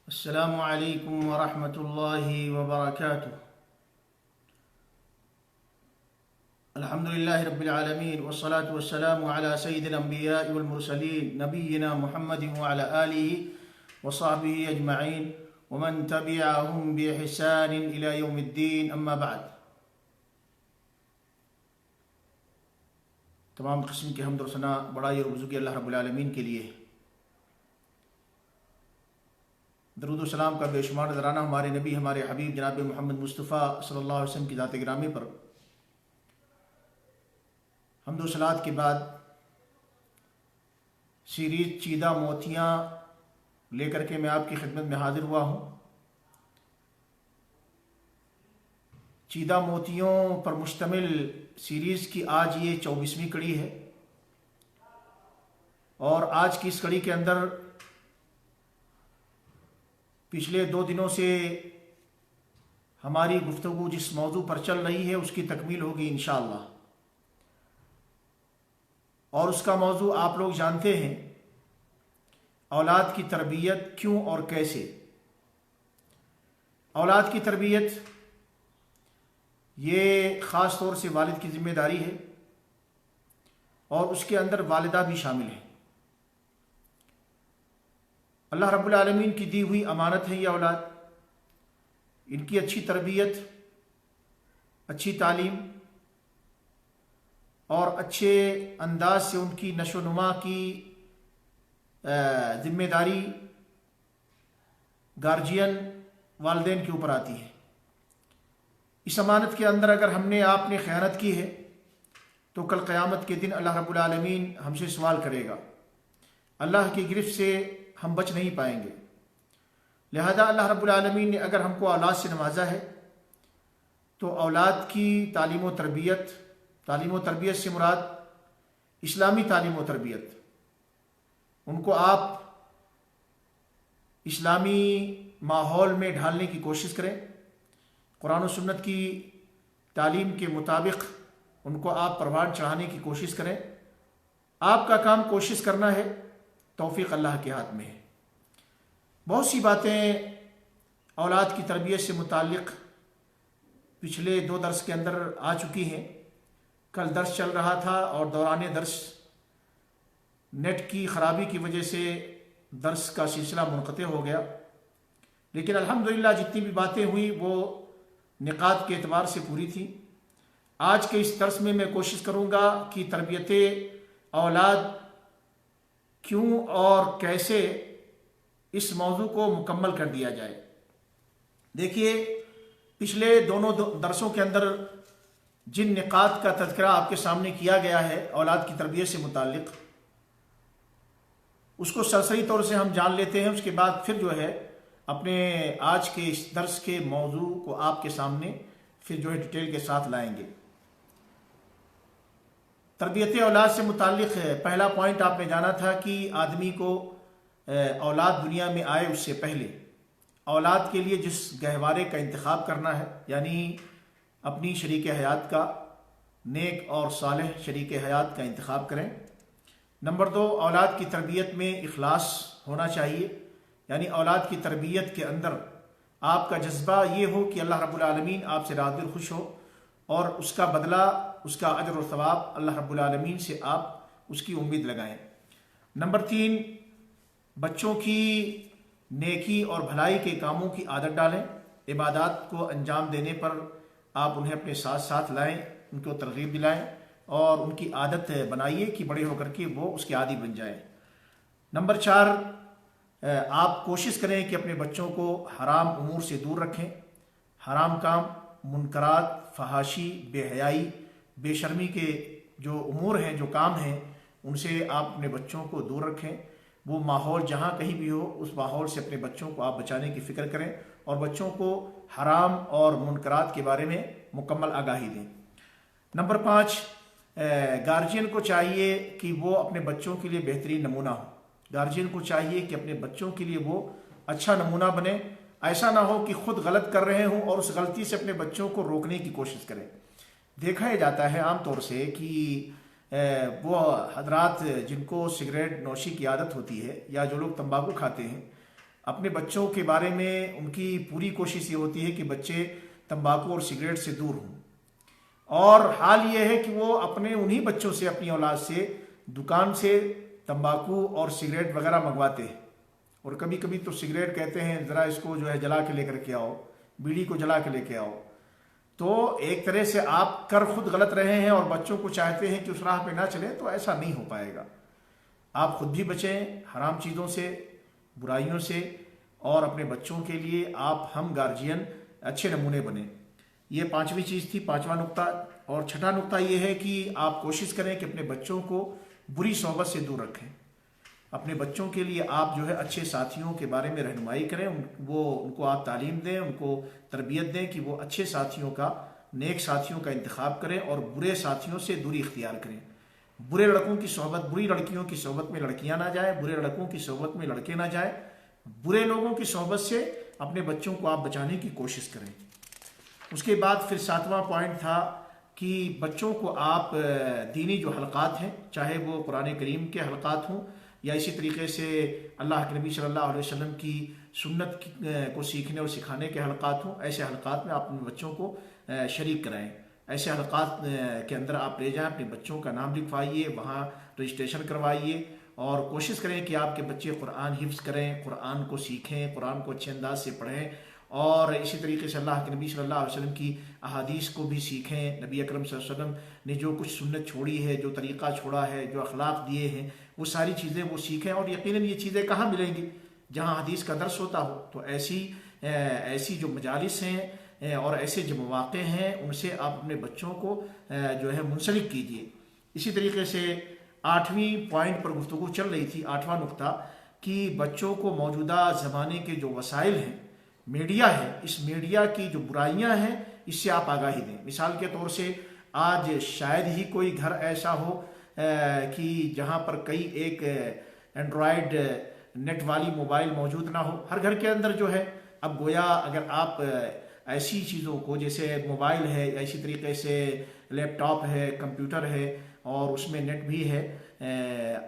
السلام علیکم ورحمۃ اللہ وبرکاتہ۔ الحمد للہ رب العالمین والصلاة والسلام علی سید الانبیاء والمرسلین نبینا محمد وعلی آلہ وصحبہ اجمعین ومن تبعہم بإحسان الی یوم الدین، اما بعد۔ تمام قسم کے حمد و ثنا بڑائی اور بزرگی اللہ رب العالمین کے لیے، درود و سلام کا بے شمار نذرانہ ہمارے نبی ہمارے حبیب جناب محمد مصطفیٰ صلی اللہ علیہ وسلم کی ذات گرامی پر۔ حمد و صلوات کے بعد سیریز چیدہ موتیاں لے کر کے میں آپ کی خدمت میں حاضر ہوا ہوں۔ چیدہ موتیوں پر مشتمل سیریز کی آج یہ 24ویں کڑی ہے، اور آج کی اس کڑی کے اندر پچھلے 2 دنوں سے ہماری گفتگو جس موضوع پر چل رہی ہے اس کی تکمیل ہوگی انشاءاللہ، اور اس کا موضوع آپ لوگ جانتے ہیں، اولاد کی تربیت کیوں اور کیسے۔ اولاد کی تربیت یہ خاص طور سے والد کی ذمہ داری ہے، اور اس کے اندر والدہ بھی شامل ہے۔ اللہ رب العالمین کی دی ہوئی امانت ہے یہ اولاد، ان کی اچھی تربیت، اچھی تعلیم اور اچھے انداز سے ان کی نشو و نما کی ذمہ داری گارجین والدین کے اوپر آتی ہے۔ اس امانت کے اندر اگر ہم نے آپ نے خیانت کی ہے تو کل قیامت کے دن اللہ رب العالمین ہم سے سوال کرے گا، اللہ کی گرفت سے ہم بچ نہیں پائیں گے۔ لہذا اللہ رب العالمین نے اگر ہم کو اولاد سے نوازا ہے تو اولاد کی تعلیم و تربیت سے مراد اسلامی تعلیم و تربیت، ان کو آپ اسلامی ماحول میں ڈھالنے کی کوشش کریں، قرآن و سنت کی تعلیم کے مطابق ان کو آپ پروان چڑھانے کی کوشش کریں۔ آپ کا کام کوشش کرنا ہے، توفیق اللہ کے ہاتھ میں ہے۔ بہت سی باتیں اولاد کی تربیت سے متعلق پچھلے 2 درس کے اندر آ چکی ہیں۔ کل درس چل رہا تھا اور دوران درس نیٹ کی خرابی کی وجہ سے درس کا سلسلہ منقطع ہو گیا، لیکن الحمدللہ جتنی بھی باتیں ہوئی وہ نقاط کے اعتبار سے پوری تھی۔ آج کے اس درس میں کوشش کروں گا کہ تربیت اولاد کیوں اور کیسے اس موضوع کو مکمل کر دیا جائے۔ دیکھیے، پچھلے دونوں درسوں کے اندر جن نقاط کا تذکرہ آپ کے سامنے کیا گیا ہے اولاد کی تربیت سے متعلق، اس کو سرسری طور سے ہم جان لیتے ہیں، اس کے بعد پھر جو ہے اپنے آج کے اس درس کے موضوع کو آپ کے سامنے پھر جو ہے ڈیٹیل کے ساتھ لائیں گے۔ تربیت اولاد سے متعلق پہلا پوائنٹ آپ نے جانا تھا کہ آدمی کو اولاد دنیا میں آئے اس سے پہلے اولاد کے لیے جس گہوارے کا انتخاب کرنا ہے، یعنی اپنی شریک حیات کا، نیک اور صالح شریک حیات کا انتخاب کریں۔ نمبر 2، اولاد کی تربیت میں اخلاص ہونا چاہیے، یعنی اولاد کی تربیت کے اندر آپ کا جذبہ یہ ہو کہ اللہ رب العالمین آپ سے راضی اور خوش ہو، اور اس کا بدلہ، اس کا اجر و ثواب اللہ رب العالمین سے آپ اس کی امید لگائیں۔ نمبر 3، بچوں کی نیکی اور بھلائی کے کاموں کی عادت ڈالیں، عبادات کو انجام دینے پر آپ انہیں اپنے ساتھ ساتھ لائیں، ان کو ترغیب دلائیں اور ان کی عادت بنائیے کہ بڑے ہو کر کے وہ اس کے عادی بن جائیں۔ نمبر 4، آپ کوشش کریں کہ اپنے بچوں کو حرام امور سے دور رکھیں، حرام کام، منکرات، فحاشی، بے حیائی، بے شرمی کے جو امور ہیں، جو کام ہیں، ان سے آپ اپنے بچوں کو دور رکھیں۔ وہ ماحول جہاں کہیں بھی ہو اس ماحول سے اپنے بچوں کو آپ بچانے کی فکر کریں، اور بچوں کو حرام اور منکرات کے بارے میں مکمل آگاہی دیں۔ نمبر 5، گارجین کو چاہیے کہ وہ اپنے بچوں کے لیے بہترین نمونہ ہو۔ گارجین کو چاہیے کہ اپنے بچوں کے لیے وہ اچھا نمونہ بنے، ایسا نہ ہو کہ خود غلط کر رہے ہوں اور اس غلطی سے اپنے بچوں کو روکنے کی کوشش کریں۔ دیکھا جاتا ہے عام طور سے کہ وہ حضرات جن کو سگریٹ نوشی کی عادت ہوتی ہے یا جو لوگ تمباکو کھاتے ہیں، اپنے بچوں کے بارے میں ان کی پوری کوشش یہ ہوتی ہے کہ بچے تمباکو اور سگریٹ سے دور ہوں، اور حال یہ ہے کہ وہ اپنے انہی بچوں سے، اپنی اولاد سے دکان سے تمباکو اور سگریٹ وغیرہ منگواتے ہیں، اور کبھی کبھی تو سگریٹ کہتے ہیں ذرا اس کو جو ہے جلا کے لے کر کے آؤ، بیڑی کو جلا کے لے کے آؤ۔ تو ایک طرح سے آپ کر خود غلط رہے ہیں اور بچوں کو چاہتے ہیں کہ اس راہ پہ نہ چلیں، تو ایسا نہیں ہو پائے گا۔ آپ خود بھی بچیں حرام چیزوں سے، برائیوں سے، اور اپنے بچوں کے لیے آپ ہم گارجین اچھے نمونے بنیں۔ یہ پانچویں چیز تھی، پانچواں نقطہ۔ اور چھٹا نقطہ یہ ہے کہ آپ کوشش کریں کہ اپنے بچوں کو بری صحبت سے دور رکھیں۔ اپنے بچوں کے لیے آپ جو ہے اچھے ساتھیوں کے بارے میں رہنمائی کریں، ان کو آپ تعلیم دیں، ان کو تربیت دیں کہ وہ اچھے ساتھیوں کا، نیک ساتھیوں کا انتخاب کریں اور برے ساتھیوں سے دوری اختیار کریں۔ برے لڑکوں کی صحبت، بری لڑکیوں کی صحبت میں لڑکیاں نہ جائیں، برے لڑکوں کی صحبت میں لڑکے نہ جائیں۔ برے لوگوں کی صحبت سے اپنے بچوں کو آپ بچانے کی کوشش کریں۔ اس کے بعد پھر ساتواں پوائنٹ تھا کہ بچوں کو آپ دینی جو حلقات ہیں، چاہے وہ قرآن کریم کے حلقات ہوں یا اسی طریقے سے اللہ کے نبی صلی اللہ علیہ وسلم کی سنت کو سیکھنے اور سکھانے کے حلقات ہوں، ایسے حلقات میں آپ اپنے بچوں کو شریک کرائیں۔ ایسے حلقات کے اندر آپ لے جائیں، اپنے بچوں کا نام لکھوائیے، وہاں رجسٹریشن کروائیے، اور کوشش کریں کہ آپ کے بچے قرآن حفظ کریں، قرآن کو سیکھیں، قرآن کو اچھے انداز سے پڑھیں، اور اسی طریقے سے اللہ کے نبی صلی اللہ علیہ وسلم کی احادیث کو بھی سیکھیں۔ نبی اکرم صلی اللہ علیہ وسلم نے جو کچھ سنت چھوڑی ہے، جو طریقہ چھوڑا ہے، جو اخلاق دیے ہیں، وہ ساری چیزیں وہ سیکھیں۔ اور یقیناً یہ چیزیں کہاں ملیں گی؟ جہاں حدیث کا درس ہوتا ہو۔ تو ایسی جو مجالس ہیں اور ایسے جو مواقع ہیں، ان سے آپ اپنے بچوں کو جو ہے منسلک کیجیے۔ اسی طریقے سے 8ویں پوائنٹ پر گفتگو چل رہی تھی، 8واں نقطہ، کہ بچوں کو موجودہ زمانے کے جو وسائل ہیں، میڈیا ہے، اس میڈیا کی جو برائیاں ہیں، اس سے آپ آگاہی دیں۔ مثال کے طور سے آج شاید ہی کوئی گھر ایسا ہو کہ جہاں پر کئی ایک اینڈرائڈ نیٹ والی موبائل موجود نہ ہو۔ ہر گھر کے اندر جو ہے، اب گویا اگر آپ ایسی چیزوں کو، جیسے موبائل ہے یا اسی طریقے سے لیپ ٹاپ ہے، کمپیوٹر ہے، اور اس میں نیٹ بھی ہے،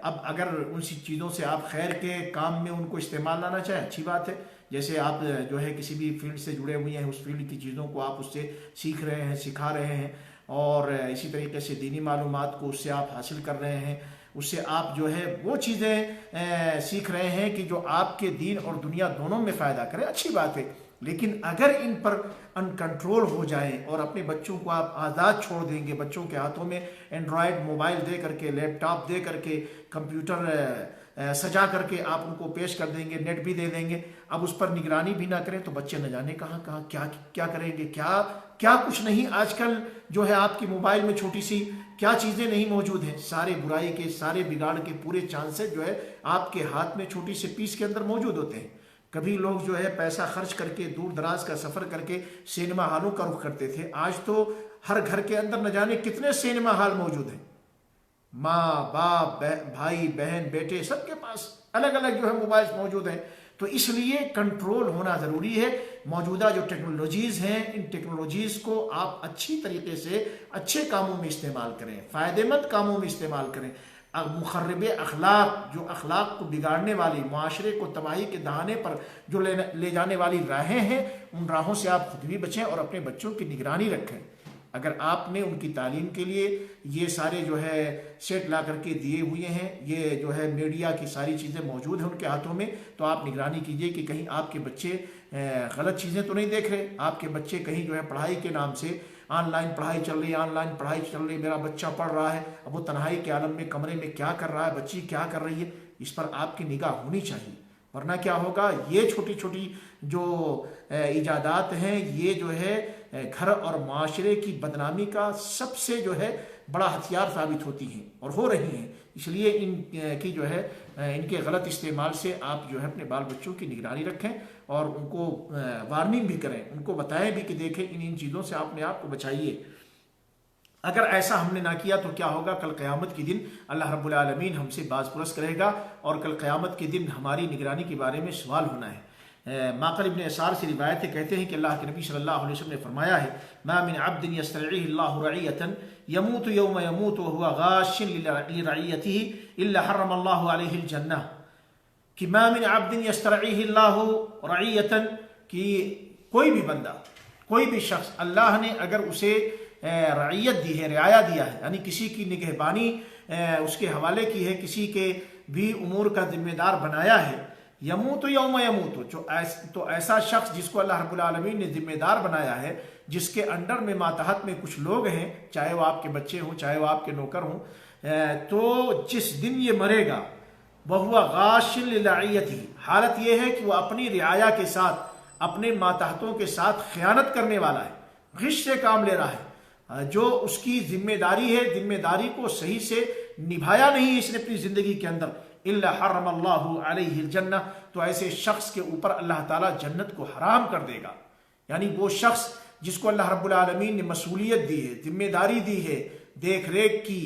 اب اگر ان سی چیزوں سے آپ خیر کے کام میں ان کو استعمال لانا چاہیں، اچھی بات ہے۔ جیسے آپ جو ہے کسی بھی فیلڈ سے جڑے ہوئے ہیں، اس فیلڈ کی چیزوں کو آپ اس سے سیکھ رہے ہیں، سکھا رہے ہیں، اور اسی طریقے سے دینی معلومات کو اس سے آپ حاصل کر رہے ہیں، اس سے آپ جو ہے وہ چیزیں سیکھ رہے ہیں کہ جو آپ کے دین اور دنیا دونوں میں فائدہ کرے، اچھی بات ہے۔ لیکن اگر ان پر ان کنٹرول ہو جائیں اور اپنے بچوں کو آپ آزاد چھوڑ دیں گے، بچوں کے ہاتھوں میں اینڈرائڈ موبائل دے کر کے، لیپ ٹاپ دے کر کے، کمپیوٹر سجا کر کے آپ ان کو پیش کر دیں گے، نیٹ بھی دے دیں گے، اب اس پر نگرانی بھی نہ کریں، تو بچے نہ جانے کہاں کیا کریں گے، کیا کچھ نہیں آج کل جو ہے آپ کی موبائل میں چھوٹی سی کیا چیزیں نہیں موجود ہیں۔ سارے برائی کے، سارے بگاڑ کے پورے چانسز جو ہے آپ کے ہاتھ میں چھوٹی سی پیس کے اندر موجود ہوتے ہیں۔ کبھی لوگ جو ہے پیسہ خرچ کر کے دور دراز کا سفر کر کے سینما ہالوں کا رخ کرتے تھے، آج تو ہر گھر کے اندر نہ جانے کتنے سینما ہال موجود ہیں۔ ماں باپ، بھائی بہن، بیٹے، سب کے پاس الگ الگ جو ہے موبائل موجود ہیں۔ تو اس لیے کنٹرول ہونا ضروری ہے۔ موجودہ جو ٹیکنالوجیز ہیں، ان ٹیکنالوجیز کو آپ اچھی طریقے سے اچھے کاموں میں استعمال کریں، فائدہ مند کاموں میں استعمال کریں۔ مخرب اخلاق، جو اخلاق کو بگاڑنے والی، معاشرے کو تباہی کے دہانے پر جو لے جانے والی راہیں ہیں، ان راہوں سے آپ خود بھی بچیں اور اپنے بچوں کی نگرانی رکھیں۔ اگر آپ نے ان کی تعلیم کے لیے یہ سارے جو ہے سیٹ لا کر کے دیے ہوئے ہیں، یہ جو ہے میڈیا کی ساری چیزیں موجود ہیں ان کے ہاتھوں میں، تو آپ نگرانی کیجئے کہ کہیں آپ کے بچے غلط چیزیں تو نہیں دیکھ رہے، آپ کے بچے کہیں جو ہے پڑھائی کے نام سے آن لائن پڑھائی چل رہی ہے، میرا بچہ پڑھ رہا ہے، اب وہ تنہائی کے عالم میں کمرے میں کیا کر رہا ہے، بچی کیا کر رہی ہے، اس پر آپ کی نگاہ ہونی چاہیے۔ ورنہ کیا ہوگا، یہ چھوٹی چھوٹی جو ایجادات ہیں، یہ جو ہے گھر اور معاشرے کی بدنامی کا سب سے جو ہے بڑا ہتھیار ثابت ہوتی ہیں اور ہو رہی ہیں۔ اس لیے ان کی جو ہے ان کے غلط استعمال سے آپ جو ہے اپنے بال بچوں کی نگرانی رکھیں اور ان کو وارننگ بھی کریں، ان کو بتائیں بھی کہ دیکھیں ان چیزوں سے اپنے آپ کو بچائیے۔ اگر ایسا ہم نے نہ کیا تو کیا ہوگا، کل قیامت کے دن اللہ رب العالمین ہم سے باز پرس کرے گا، اور کل قیامت کے دن ہماری نگرانی کے بارے میں سوال ہونا ہے۔ معقل ابن یسار سے روایت ہے، کہتے ہیں کہ اللہ کے نبی صلی اللہ علیہ وسلم نے فرمایا ہے، ما من عبد یسترعیہ اللہ رعیۃ یموت یوم یموت وهو غاش لرعیتہ الا حرم اللہ علیہ الجنہ، کہ ما من عبد یسترعیہ اللہ رعیۃ، کہ کوئی بھی بندہ، کوئی بھی شخص اللہ نے اگر اسے رعیت دی ہے، رعایا دیا ہے، یعنی کسی کی نگہبانی اس کے حوالے کی ہے، کسی کے بھی امور کا ذمہ دار بنایا ہے، یموت یوم یموت، تو ایسا شخص جس کو اللہ رب العالمین نے ذمہ دار بنایا ہے، جس کے انڈر میں ماتحت میں کچھ لوگ ہیں، چاہے وہ آپ کے بچے ہوں، چاہے وہ آپ کے نوکر ہوں، تو جس دن یہ مرے گا وَهُوَ غَاشٍ لِرَعِيَّتِهِ، حالت یہ ہے کہ وہ اپنی رعایا کے ساتھ، اپنے ماتحتوں کے ساتھ خیانت کرنے والا ہے، غش سے کام لے رہا ہے، جو اس کی ذمہ داری ہے، ذمہ داری کو صحیح سے نبھایا نہیں اس نے اپنی زندگی کے اندر، إِلَّا حَرَّمَ اللَّهُ عَلَيْهِ الْجَنَّةَ، تو ایسے شخص کے اوپر اللہ تعالیٰ جنت کو حرام کر دے گا۔ یعنی وہ شخص جس کو اللہ رب العالمین نے مسئولیت دی ہے، ذمہ داری دی ہے، دیکھ ریکھ کی،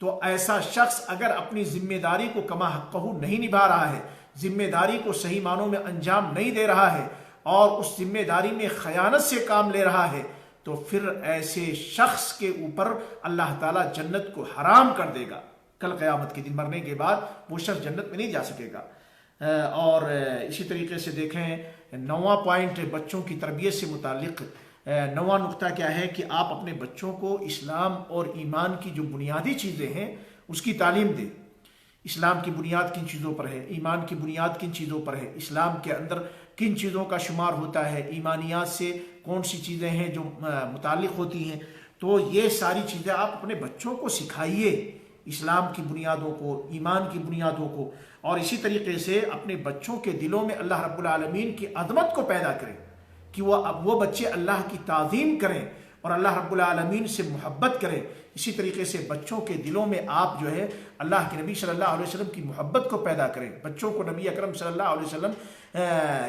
تو ایسا شخص اگر اپنی ذمہ داری کو کما حقہ نہیں نبھا رہا ہے، ذمہ داری کو صحیح معنوں میں انجام نہیں دے رہا ہے، اور اس ذمہ داری میں خیانت سے کام لے رہا ہے، تو پھر ایسے شخص کے اوپر اللہ تعالیٰ جنت کو حرام کر دے گا۔ کل قیامت کے دن مرنے کے بعد وہ شخص جنت میں نہیں جا سکے گا۔ اور اسی طریقے سے دیکھیں 9واں پوائنٹ بچوں کی تربیت سے متعلق، 9واں نقطہ کیا ہے کہ آپ اپنے بچوں کو اسلام اور ایمان کی جو بنیادی چیزیں ہیں اس کی تعلیم دیں۔ اسلام کی بنیاد کن چیزوں پر ہے، ایمان کی بنیاد کن چیزوں پر ہے، اسلام کے اندر کن چیزوں کا شمار ہوتا ہے، ایمانیات سے کون سی چیزیں ہیں جو متعلق ہوتی ہیں، تو یہ ساری چیزیں آپ اپنے بچوں کو سکھائیے، اسلام کی بنیادوں کو، ایمان کی بنیادوں کو، اور اسی طریقے سے اپنے بچوں کے دلوں میں اللہ رب العالمین کی عظمت کو پیدا کریں، کہ وہ بچے اللہ کی تعظیم کریں اور اللہ رب العالمین سے محبت کریں۔ اسی طریقے سے بچوں کے دلوں میں آپ جو ہے اللہ کے نبی صلی اللہ علیہ وسلم کی محبت کو پیدا کریں، بچوں کو نبی اکرم صلی اللہ علیہ وسلم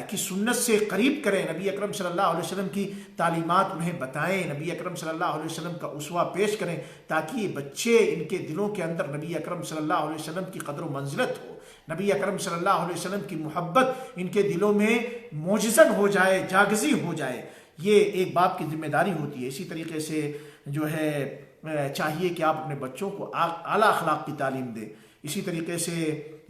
کی سنت سے قریب کریں، نبی اکرم صلی اللہ علیہ وسلم کی تعلیمات انہیں بتائیں، نبی اکرم صلی اللہ علیہ وسلم کا اسوہ پیش کریں، تاکہ یہ بچے ان کے دلوں کے اندر نبی اکرم صلی اللہ علیہ وسلم کی قدر و منزلت ہو، نبی اکرم صلی اللہ علیہ وسلم کی محبت ان کے دلوں میں موجزن ہو جائے، جاگزی ہو جائے۔ یہ ایک باپ کی ذمہ داری ہوتی ہے۔ اسی طریقے سے جو ہے چاہیے کہ آپ اپنے بچوں کو اعلیٰ اخلاق کی تعلیم دیں۔ اسی طریقے سے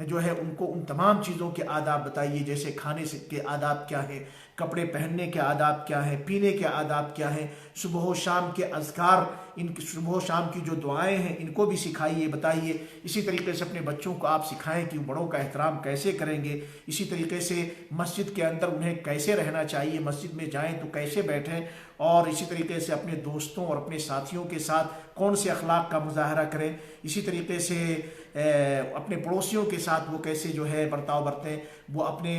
جو ہے ان کو ان تمام چیزوں کے آداب بتائیے، جیسے کھانے کے آداب کیا ہیں، کپڑے پہننے کے آداب کیا ہیں، پینے کے آداب کیا ہیں، صبح و شام کے اذکار، ان کی صبح و شام کی جو دعائیں ہیں ان کو بھی سکھائیے، بتائیے۔ اسی طریقے سے اپنے بچوں کو آپ سکھائیں کہ بڑوں کا احترام کیسے کریں گے، اسی طریقے سے مسجد کے اندر انہیں کیسے رہنا چاہیے، مسجد میں جائیں تو کیسے بیٹھیں، اور اسی طریقے سے اپنے دوستوں اور اپنے ساتھیوں کے ساتھ کون سے اخلاق کا مظاہرہ کریں، اسی طریقے سے اپنے پڑوسیوں کے ساتھ وہ کیسے جو ہے برتاؤ برتیں، وہ اپنے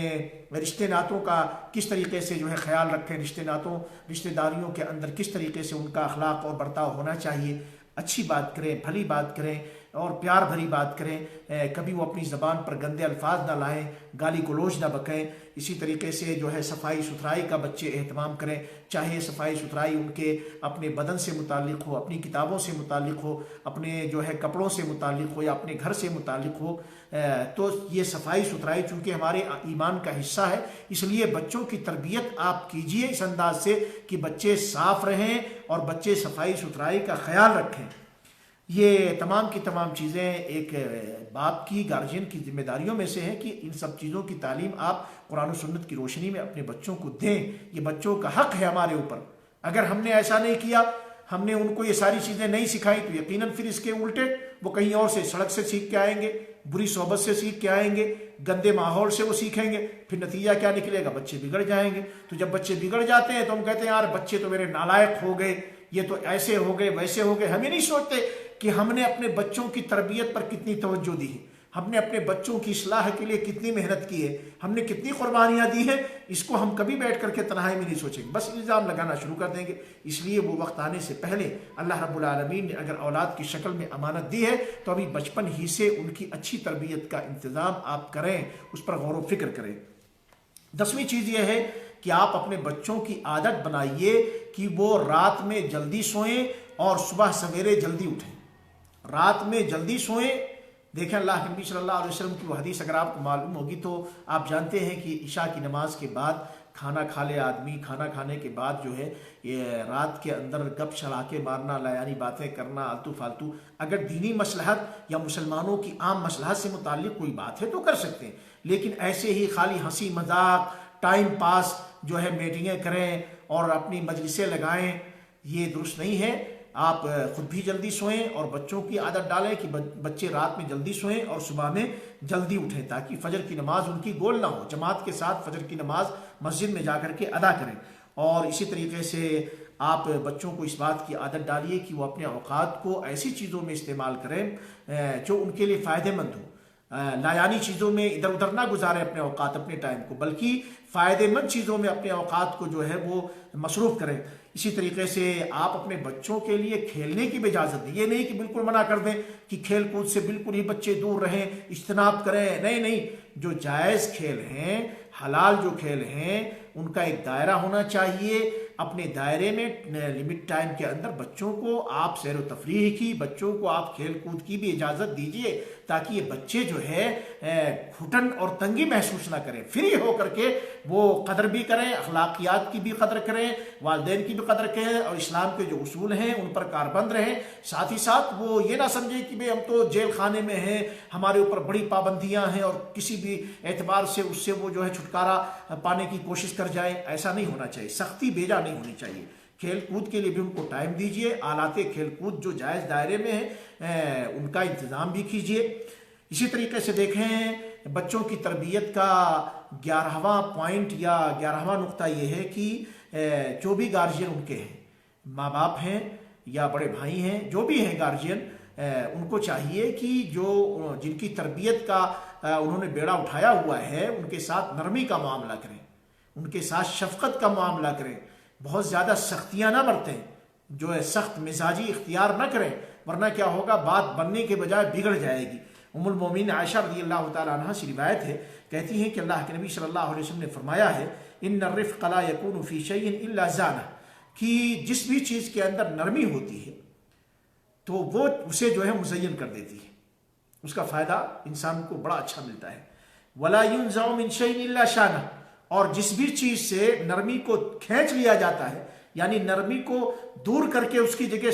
رشتے ناتوں کا کس طریقے سے جو ہے خیال رکھیں، رشتے داریوں کے اندر کس طریقے سے ان کا اخلاق اور برتاؤ ہونا چاہیے، اچھی بات کریں، بھلی بات کریں اور پیار بھری بات کریں، کبھی وہ اپنی زبان پر گندے الفاظ نہ لائیں، گالی گلوچ نہ بکیں۔ اسی طریقے سے جو ہے صفائی ستھرائی کا بچے اہتمام کریں، چاہے صفائی ستھرائی ان کے اپنے بدن سے متعلق ہو، اپنی کتابوں سے متعلق ہو، اپنے جو ہے کپڑوں سے متعلق ہو، یا اپنے گھر سے متعلق ہو، تو یہ صفائی ستھرائی چونکہ ہمارے ایمان کا حصہ ہے، اس لیے بچوں کی تربیت آپ کیجئے اس انداز سے کہ بچے صاف رہیں اور بچے صفائی ستھرائی کا خیال رکھیں۔ یہ تمام کی تمام چیزیں ایک باپ کی، گارجین کی ذمہ داریوں میں سے ہیں کہ ان سب چیزوں کی تعلیم آپ قرآن و سنت کی روشنی میں اپنے بچوں کو دیں۔ یہ بچوں کا حق ہے ہمارے اوپر۔ اگر ہم نے ایسا نہیں کیا، ہم نے ان کو یہ ساری چیزیں نہیں سکھائی، تو یقیناً پھر اس کے الٹے وہ کہیں اور سے سڑک سے سیکھ کے آئیں گے، بری صحبت سے سیکھ کے آئیں گے، گندے ماحول سے وہ سیکھیں گے، پھر نتیجہ کیا نکلے گا؟ بچے بگڑ جائیں گے۔ تو جب بچے بگڑ جاتے ہیں تو ہم کہتے ہیں یار بچے تو میرے نالائق ہو گئے، یہ تو ایسے ہو گئے، ویسے ہو گئے۔ ہم یہ نہیں سوچتے کہ ہم نے اپنے بچوں کی تربیت پر کتنی توجہ دی ہے، ہم نے اپنے بچوں کی اصلاح کے لیے کتنی محنت کی ہے، ہم نے کتنی قربانیاں دی ہیں۔ اس کو ہم کبھی بیٹھ کر کے تنہائی میں نہیں سوچیں گے، بس الزام لگانا شروع کر دیں گے۔ اس لیے وہ وقت آنے سے پہلے اللہ رب العالمین نے اگر اولاد کی شکل میں امانت دی ہے تو ابھی بچپن ہی سے ان کی اچھی تربیت کا انتظام آپ کریں، اس پر غور و فکر کریں۔ 10ویں چیز یہ ہے کہ آپ اپنے بچوں کی عادت بنائیے کہ وہ رات میں جلدی سوئیں اور صبح سویرے جلدی اٹھیں۔ رات میں جلدی سوئیں۔ دیکھیں اللہ کے نبی صلی اللہ علیہ وسلم کی وہ حدیث اگر آپ کو معلوم ہوگی تو آپ جانتے ہیں کہ عشاء کی نماز کے بعد کھانا کھا لے آدمی، کھانا کھانے کے بعد جو ہے یہ رات کے اندر گپ شڑاکے مارنا، لایانی باتیں کرنا، آلتو فالتو، اگر دینی مصلحت یا مسلمانوں کی عام مصلحت سے متعلق کوئی بات ہے تو کر سکتے ہیں، لیکن ایسے ہی خالی ہنسی مذاق، ٹائم پاس جو ہے میٹنگیں کریں اور اپنی مجلسیں لگائیں، یہ درست نہیں ہے۔ آپ خود بھی جلدی سوئیں اور بچوں کی عادت ڈالیں کہ بچے رات میں جلدی سوئیں اور صبح میں جلدی اٹھیں، تاکہ فجر کی نماز ان کی گول نہ ہو، جماعت کے ساتھ فجر کی نماز مسجد میں جا کر کے ادا کریں۔ اور اسی طریقے سے آپ بچوں کو اس بات کی عادت ڈالیے کہ وہ اپنے اوقات کو ایسی چیزوں میں استعمال کریں جو ان کے لیے فائدہ مند ہو، لایانی چیزوں میں ادھر ادھر نہ گزاریں اپنے اوقات، اپنے ٹائم کو، بلکہ فائدہ مند چیزوں میں اپنے اوقات کو جو ہے وہ مصروف کریں۔ اسی طریقے سے آپ اپنے بچوں کے لیے کھیلنے کی بھی اجازت دیں، یہ نہیں کہ بالکل منع کر دیں کہ کھیل کود سے بالکل ہی بچے دور رہیں، اجتناب کریں، نہیں، جو جائز کھیل ہیں، حلال جو کھیل ہیں، ان کا ایک دائرہ ہونا چاہیے۔ اپنے دائرے میں لمٹ ٹائم کے اندر بچوں کو آپ سیر و تفریح کی، بچوں کو آپ کھیل کود کی بھی اجازت دیجیے، تاکہ یہ بچے جو ہے گھٹن اور تنگی محسوس نہ کریں، فری ہو کر کے وہ قدر بھی کریں، اخلاقیات کی بھی قدر کریں، والدین کی بھی قدر کریں، اور اسلام کے جو اصول ہیں ان پر کاربند رہیں۔ ساتھ ہی ساتھ وہ یہ نہ سمجھیں کہ ہم تو جیل خانے میں ہیں، ہمارے اوپر بڑی پابندیاں ہیں، اور کسی بھی اعتبار سے اس سے وہ جو ہے چھٹکارا پانے کی کوشش کر جائیں، ایسا نہیں ہونا چاہیے، سختی بیجا نہیں ہونی چاہیے۔ کھیل کود کے لیے بھی ان کو ٹائم دیجیے، آلات کھیل کود جو جائز دائرے میں ہیں ان کا انتظام بھی کیجیے۔ اسی طریقے سے دیکھیں بچوں کی تربیت کا 11واں پوائنٹ یا 11واں نقطہ یہ ہے کہ جو بھی گارجین ان کے ہیں، ماں باپ ہیں یا بڑے بھائی ہیں، جو بھی ہیں گارجین، ان کو چاہیے کہ جن کی تربیت کا انہوں نے بیڑا اٹھایا ہوا ہے، ان کے ساتھ نرمی کا معاملہ کریں، ان کے ساتھ شفقت کا معاملہ کریں، بہت زیادہ سختیاں نہ برتیں، جو ہے سخت مزاجی اختیار نہ کریں، ورنہ کیا ہوگا، بات بننے کے بجائے بگڑ جائے گی۔ ام المومنین عائشہ رضی اللہ تعالیٰ عنہ سے روایت ہے، کہتی ہیں کہ اللہ کے نبی صلی اللہ علیہ وسلم نے فرمایا ہے، ان الرفق لا يكون في شيء الا زانه، کہ جس بھی چیز کے اندر نرمی ہوتی ہے تو وہ اسے جو ہے مزین کر دیتی ہے، اس کا فائدہ انسان کو بڑا اچھا ملتا ہے۔ ولا ينزع من شيء الا شانه، اور جس بھی چیز سے نرمی کو کھینچ لیا جاتا ہے، یعنی نرمی کو دور کر کے اس کی جگہ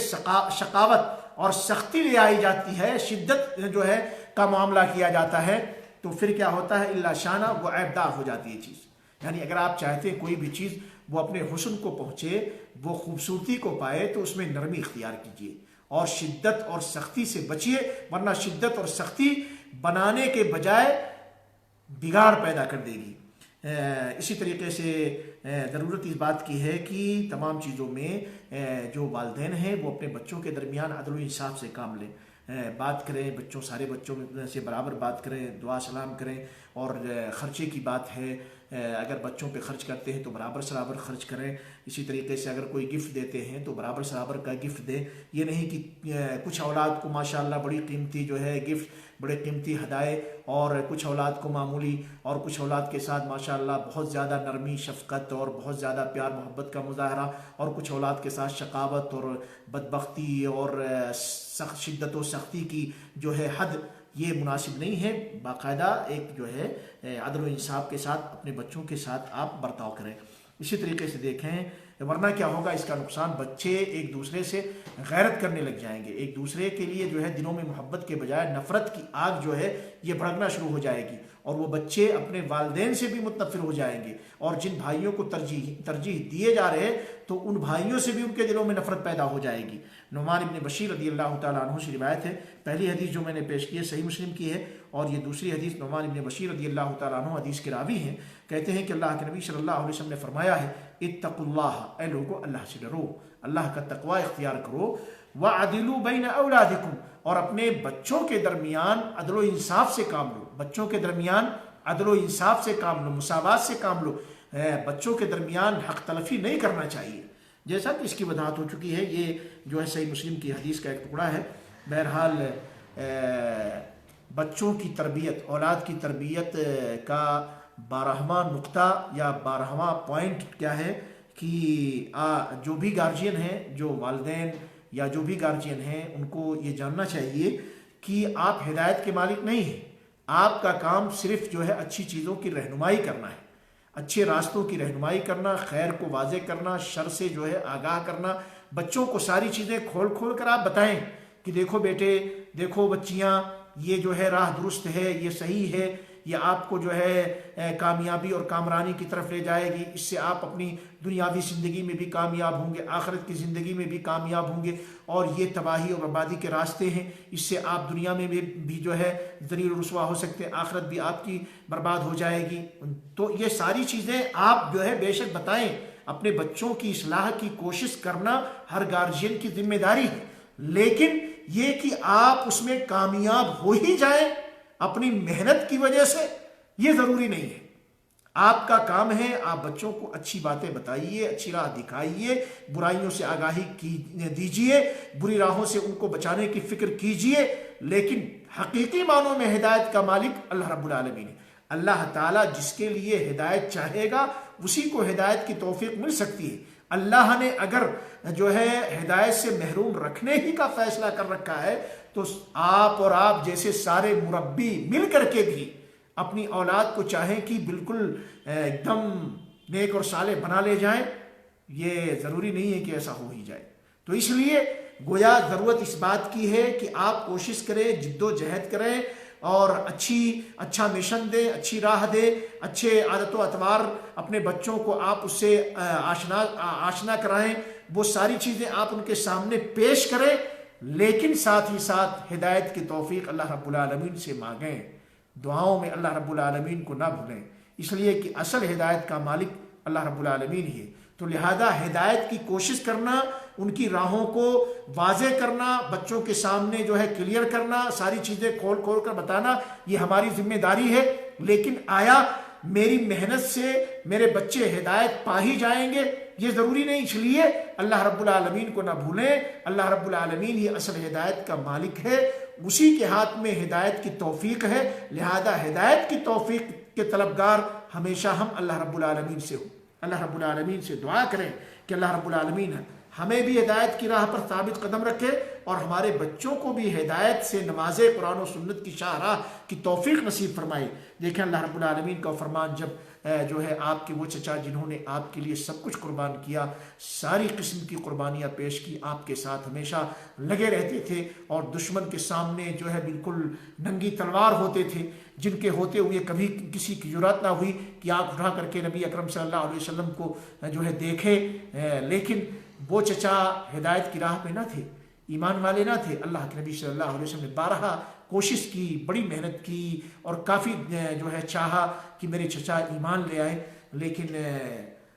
شقاوت اور سختی لے آئی جاتی ہے، شدت جو ہے کا معاملہ کیا جاتا ہے، تو پھر کیا ہوتا ہے، الا شانہ، وہ عیبدار ہو جاتی ہے چیز۔ یعنی اگر آپ چاہتے ہیں کوئی بھی چیز وہ اپنے حسن کو پہنچے، وہ خوبصورتی کو پائے، تو اس میں نرمی اختیار کیجیے اور شدت اور سختی سے بچیے، ورنہ شدت اور سختی بنانے کے بجائے بگاڑ پیدا کر دے گی۔ اسی طریقے سے ضرورت اس بات کی ہے کہ تمام چیزوں میں جو والدین ہیں وہ اپنے بچوں کے درمیان عدل و انصاف سے کام لیں، بات کریں، سارے بچوں سے برابر بات کریں، دعا سلام کریں، اور خرچے کی بات ہے، اگر بچوں پہ خرچ کرتے ہیں تو برابر خرچ کریں۔ اسی طریقے سے اگر کوئی گفٹ دیتے ہیں تو برابر کا گفٹ دیں، یہ نہیں کہ کچھ اولاد کو ماشاءاللہ بڑی قیمتی جو ہے گفٹ، بڑے قیمتی ہدایے، اور کچھ اولاد کو معمولی، اور کچھ اولاد کے ساتھ ماشاءاللہ بہت زیادہ نرمی، شفقت اور بہت زیادہ پیار محبت کا مظاہرہ، اور کچھ اولاد کے ساتھ شقاوت اور بدبختی اور سخت شدت و سختی کی جو ہے حد، یہ مناسب نہیں ہے۔ باقاعدہ ایک جو ہے عدل و انصاف کے ساتھ اپنے بچوں کے ساتھ آپ برتاؤ کریں۔ اسی طریقے سے دیکھیں، ورنہ کیا ہوگا، اس کا نقصان، بچے ایک دوسرے سے غیرت کرنے لگ جائیں گے، ایک دوسرے کے لیے جو ہے دلوں میں محبت کے بجائے نفرت کی آگ جو ہے یہ بھڑکنا شروع ہو جائے گی، اور وہ بچے اپنے والدین سے بھی متنفر ہو جائیں گے، اور جن بھائیوں کو ترجیح دیے جا رہے تو ان بھائیوں سے بھی ان کے دلوں میں نفرت پیدا ہو جائے گی۔ نعمان ابن بشیر رضی اللہ تعالیٰ عنہ سے روایت ہے، پہلی حدیث جو میں نے پیش کی ہے صحیح مسلم کی ہے، اور یہ دوسری حدیث نعمان ابن بشیر رضی اللہ تعالیٰ عنہ حدیث کے راوی ہیں، کہتے ہیں کہ اللہ کے نبی صلی اللہ علیہ وسلم نے فرمایا ہے، اتقوا اللہ، اے لوگو اللہ سے ڈرو، اللہ کا تقوی اختیار کرو، وعدلوا بین اولادکم، اور اپنے بچوں کے درمیان عدل و انصاف سے کام لو، بچوں کے درمیان عدل و انصاف سے کام لو، مساوات سے کام لو، بچوں کے درمیان حق تلفی نہیں کرنا چاہیے، جیسا کہ اس کی وضاحت ہو چکی ہے۔ یہ جو ہے صحیح مسلم کی حدیث کا ایک ٹکڑا ہے۔ بہرحال بچوں کی تربیت، اولاد کی تربیت کا 12واں نقطہ یا 12واں پوائنٹ کیا ہے کہ جو بھی گارجین ہیں، جو والدین یا جو بھی گارجین ہیں، ان کو یہ جاننا چاہیے کہ آپ ہدایت کے مالک نہیں ہیں، آپ کا کام صرف جو ہے اچھی چیزوں کی رہنمائی کرنا ہے۔ اچھے راستوں کی رہنمائی کرنا، خیر کو واضح کرنا، شر سے جو ہے آگاہ کرنا، بچوں کو ساری چیزیں کھول کھول کر آپ بتائیں کہ دیکھو بیٹے، دیکھو بچیاں، یہ جو ہے راہ درست ہے، یہ صحیح ہے، یہ آپ کو جو ہے کامیابی اور کامرانی کی طرف لے جائے گی، اس سے آپ اپنی دنیاوی زندگی میں بھی کامیاب ہوں گے، آخرت کی زندگی میں بھی کامیاب ہوں گے، اور یہ تباہی اور بربادی کے راستے ہیں، اس سے آپ دنیا میں بھی جو ہے ذلیل و رسوا ہو سکتے ہیں، آخرت بھی آپ کی برباد ہو جائے گی۔ تو یہ ساری چیزیں آپ جو ہے بے شک بتائیں۔ اپنے بچوں کی اصلاح کی کوشش کرنا ہر گارجین کی ذمہ داری ہے، لیکن یہ کہ آپ اس میں کامیاب ہو ہی جائیں اپنی محنت کی وجہ سے، یہ ضروری نہیں ہے۔ آپ کا کام ہے آپ بچوں کو اچھی باتیں بتائیے، اچھی راہ دکھائیے، برائیوں سے آگاہی دیجیے، بری راہوں سے ان کو بچانے کی فکر کیجیے، لیکن حقیقی معنوں میں ہدایت کا مالک اللہ رب العالمین ہے۔ اللہ تعالیٰ جس کے لیے ہدایت چاہے گا اسی کو ہدایت کی توفیق مل سکتی ہے۔ اللہ نے اگر جو ہے ہدایت سے محروم رکھنے ہی کا فیصلہ کر رکھا ہے تو آپ اور آپ جیسے سارے مربی مل کر کے بھی اپنی اولاد کو چاہیں کہ بالکل ایک دم نیک اور صالح بنا لے جائیں، یہ ضروری نہیں ہے کہ ایسا ہو ہی جائے۔ تو اس لیے گویا ضرورت اس بات کی ہے کہ آپ کوشش کریں، جد و جہد کریں، اور اچھا مشن دیں، اچھی راہ دیں، اچھے عادت و اطوار اپنے بچوں کو آپ اس سے آشنا کرائیں، وہ ساری چیزیں آپ ان کے سامنے پیش کریں، لیکن ساتھ ہی ساتھ ہدایت کی توفیق اللہ رب العالمین سے مانگیں، دعاؤں میں اللہ رب العالمین کو نہ بھولیں، اس لیے کہ اصل ہدایت کا مالک اللہ رب العالمین ہی ہے۔ تو لہذا ہدایت کی کوشش کرنا، ان کی راہوں کو واضح کرنا، بچوں کے سامنے جو ہے کلیئر کرنا، ساری چیزیں کھول کھول کر بتانا، یہ ہماری ذمہ داری ہے۔ لیکن آیا میری محنت سے میرے بچے ہدایت پا ہی جائیں گے؟ یہ ضروری نہیں، اس لیے اللہ رب العالمین کو نہ بھولیں۔ اللہ رب العالمین ہی اصل ہدایت کا مالک ہے، اسی کے ہاتھ میں ہدایت کی توفیق ہے، لہذا ہدایت کی توفیق کے طلبگار ہمیشہ ہم اللہ رب العالمین سے ہوں۔ اللہ رب العالمین سے دعا کریں کہ اللہ رب العالمین ہمیں بھی ہدایت کی راہ پر ثابت قدم رکھے اور ہمارے بچوں کو بھی ہدایت سے نوازے، قرآن و سنت کی شاہراہ کی توفیق نصیب فرمائے۔ دیکھیں اللہ رب العالمین کا فرمان، جب جو ہے آپ کے وہ چچا جنہوں نے آپ کے لیے سب کچھ قربان کیا، ساری قسم کی قربانیاں پیش کی، آپ کے ساتھ ہمیشہ لگے رہتے تھے اور دشمن کے سامنے جو ہے بالکل ننگی تلوار ہوتے تھے، جن کے ہوتے ہوئے کبھی کسی کی جرات نہ ہوئی کہ آنکھ اٹھا کر کے نبی اکرم صلی اللہ علیہ وسلم کو جو ہے دیکھے، لیکن وہ چچا ہدایت کی راہ پہ نہ تھے، ایمان والے نہ تھے۔ اللہ کے نبی صلی اللہ علیہ وسلم نے بارہا کوشش کی، بڑی محنت کی اور کافی جو ہے چاہا کہ میرے چچا ایمان لے آئے، لیکن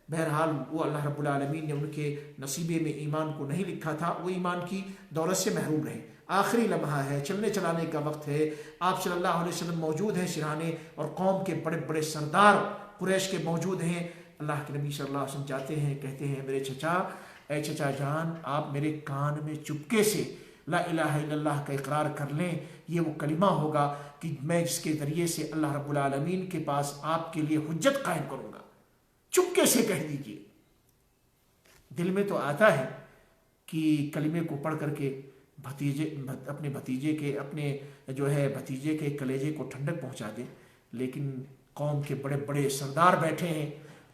بہرحال وہ اللہ رب العالمین نے ان کے نصیبے میں ایمان کو نہیں لکھا تھا، وہ ایمان کی دولت سے محروم رہے۔ آخری لمحہ ہے، چلنے چلانے کا وقت ہے، آپ صلی اللہ علیہ وسلم موجود ہیں سرہانے، اور قوم کے بڑے بڑے سردار قریش کے موجود ہیں۔ اللہ کے نبی صلی اللہ علیہ وسلم جاتے ہیں، کہتے ہیں میرے چچا، اے چچا جان، آپ میرے کان میں چپکے سے لا الہ الا اللہ کا اقرار کر لیں، یہ وہ کلمہ ہوگا کہ میں جس کے ذریعے سے اللہ رب العالمین کے پاس آپ کے لیے حجت قائم کروں گا، چپکے سے کہہ دیجئے۔ دل میں تو آتا ہے کہ کلمے کو پڑھ کر کے اپنے بھتیجے کے کلیجے کو ٹھنڈک پہنچا دے، لیکن قوم کے بڑے بڑے سردار بیٹھے ہیں،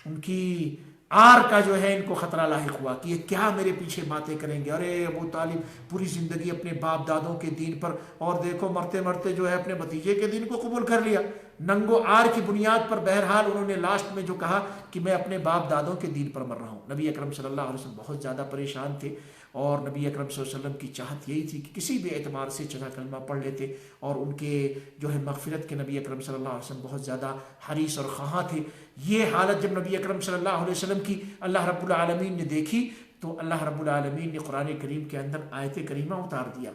ان کی آر کا جو ہے ان کو خطرہ لاحق ہوا کہ یہ کیا میرے پیچھے باتیں کریں گے۔ ارے ابو طالب پوری زندگی اپنے باپ دادوں کے دین پر، اور دیکھو مرتے مرتے جو ہے اپنے بھتیجے کے دین کو قبول کر لیا، ننگو آر کی بنیاد پر۔ بہرحال انہوں نے لاسٹ میں جو کہا کہ میں اپنے باپ دادوں کے دین پر مر رہا ہوں۔ نبی اکرم صلی اللہ علیہ وسلم بہت زیادہ پریشان تھے، اور نبی اکرم صلی اللہ علیہ وسلم کی چاہت یہی تھی کہ کسی بھی اعتبار سے چچا کلمہ پڑھ لیتے، اور ان کے جو ہے مغفرت کے نبی اکرم صلی اللہ علیہ وسلم بہت زیادہ حریص اور خواہاں تھے۔ یہ حالت جب نبی اکرم صلی اللہ علیہ وسلم کی اللہ رب العالمین نے دیکھی تو اللہ رب العالمین نے قرآن کریم کے اندر آیت کریمہ اتار دیا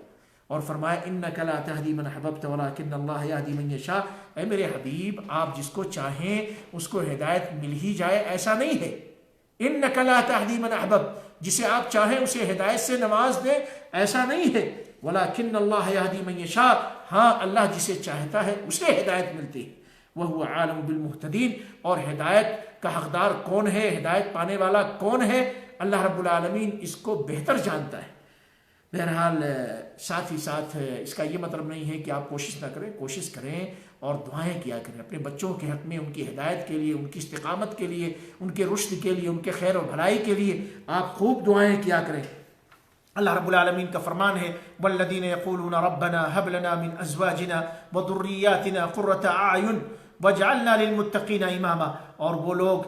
اور فرمایا انک لا تہدی من احببت ولکن اللہ یہدی من یشاء۔ اے میرے حبیب، آپ جس کو چاہیں اس کو ہدایت مل ہی جائے ایسا نہیں ہے۔ انک لا تہدی من احببت، جسے آپ چاہیں اسے ہدایت سے نواز دیں ایسا نہیں ہے، ولکن اللہ یہدی من یشاء، ہاں اللہ جسے چاہتا ہے اسے ہدایت ملتی ہے، وہو عالم بالمہتدین، اور ہدایت کا حقدار کون ہے، ہدایت پانے والا کون ہے، اللہ رب العالمین اس کو بہتر جانتا ہے۔ بہرحال ساتھ ہی ساتھ اس کا یہ مطلب نہیں ہے کہ آپ کوشش نہ کریں، کوشش کریں، اور دعائیں کیا کریں اپنے بچوں کے حق میں، ان کی ہدایت کے لیے، ان کی استقامت کے لیے، ان کے رشد کے لیے، ان کے خیر و بھلائی کے لیے آپ خوب دعائیں کیا کریں۔ اللہ رب العالمین کا فرمان ہے والذین یقولون ربنا هب لنا من ازواجنا وذریاتنا قرۃ اعین واجعلنا للمتقین اماما، اور وہ لوگ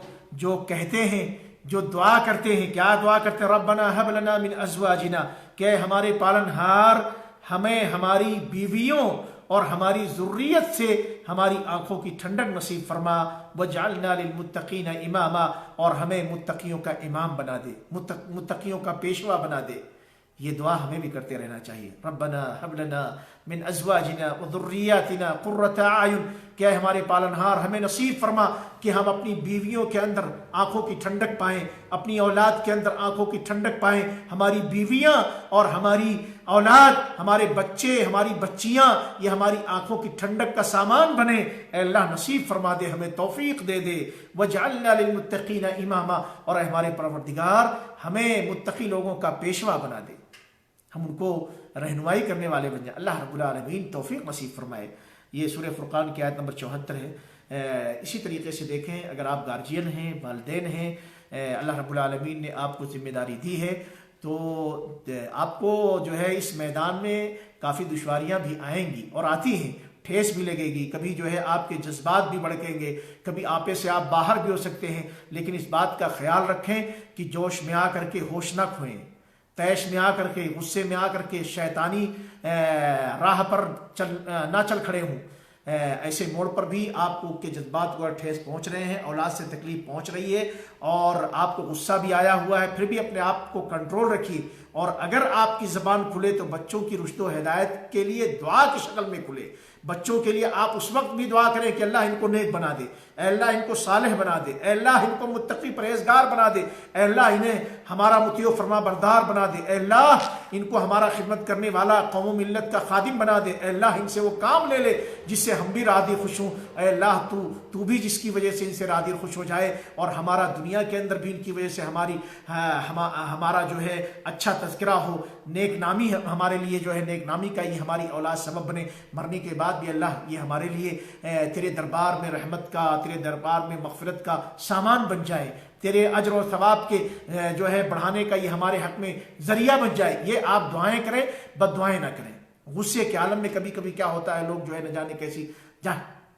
جو کہتے ہیں، جو دعا کرتے ہیں، کیا دعا کرتے ہیں؟ ربنا هب لنا من ازواجنا، کہ ہمارے پالنہار ہمیں ہماری بیویوں اور ہماری ذریت سے ہماری آنکھوں کی ٹھنڈک نصیب فرما، وجعلنا للمتقین اماما، اور ہمیں متقیوں کا امام بنا دے، متقیوں کا پیشوا بنا دے۔ یہ دعا ہمیں بھی کرتے رہنا چاہیے۔ ربنا هب لنا من ازواجنا وذریاتنا قرۃ اعین، کہ ہمارے پالنہار ہمیں نصیب فرما کہ ہم اپنی بیویوں کے اندر آنکھوں کی ٹھنڈک پائیں، اپنی اولاد کے اندر آنکھوں کی ٹھنڈک پائیں، ہماری بیویاں اور ہماری اولاد، ہمارے بچے، ہماری بچیاں، یہ ہماری آنکھوں کی ٹھنڈک کا سامان بنے۔ اے اللہ نصیب فرما دے، ہمیں توفیق دے دے۔ وجعلنا للمتقین اماما، اور اے ہمارے پروردگار ہمیں متقی لوگوں کا پیشوا بنا دے، ہم ان کو رہنمائی کرنے والے بن جائیں۔ اللہ رب العالمین توفیق نصیب فرمائے۔ یہ سورہ فرقان کی آیت نمبر 74 ہے۔ اسی طریقے سے دیکھیں، اگر آپ گارجین ہیں، والدین ہیں، اللہ رب العالمین نے آپ کو ذمہ داری دی ہے، تو آپ کو جو ہے اس میدان میں کافی دشواریاں بھی آئیں گی اور آتی ہیں، ٹھیس بھی لگے گی، کبھی جو ہے آپ کے جذبات بھی بڑھیں گے، کبھی آپے سے آپ باہر بھی ہو سکتے ہیں، لیکن اس بات کا خیال رکھیں کہ جوش میں آ کر کے ہوش نہ کھوئیں، تیش میں آ کر کے، غصے میں آ کر کے شیطانی راہ پر نہ چل کھڑے ہوں۔ ایسے موڑ پر بھی آپ کو کے جذبات کو ٹھیس پہنچ رہے ہیں، اولاد سے تکلیف پہنچ رہی ہے اور آپ کو غصہ بھی آیا ہوا ہے، پھر بھی اپنے آپ کو کنٹرول رکھیے، اور اگر آپ کی زبان کھلے تو بچوں کی رشد و ہدایت کے لیے دعا کی شکل میں کھلے۔ بچوں کے لیے آپ اس وقت بھی دعا کریں کہ اللہ ان کو نیک بنا دے، اے اللہ ان کو صالح بنا دے، اے اللہ ان کو متقی پرہیزگار بنا دے، اے اللہ انہیں ہمارا مطیع و فرما بردار بنا دے، اے اللہ ان کو ہمارا خدمت کرنے والا قوم و ملت کا خادم بنا دے، اے اللہ ان سے وہ کام لے لے جس سے ہم بھی راضی خوش ہوں، اے اللہ تو بھی جس کی وجہ سے ان سے راضی خوش ہو جائے، اور ہمارا دنیا کے اندر بھی ان کی وجہ سے ہمارا جو ہے اچھا تذکرہ ہو، نیک نامی ہمارے لیے جو ہے نیک نامی کا یہ ہماری اولاد سبب بنے، مرنے کے بعد بھی اللہ یہ ہمارے لیے تیرے دربار میں رحمت کا، تیرے دربار میں مغفرت کا سامان بن جائے، تیرے اجر و ثواب کے جو ہے بڑھانے کا یہ ہمارے حق میں ذریعہ بن جائے۔ یہ آپ دعائیں کریں، بد دعائیں نہ کریں۔ غصے کے عالم میں کبھی کبھی کیا ہوتا ہے، لوگ جو ہے نہ جانے کیسی جا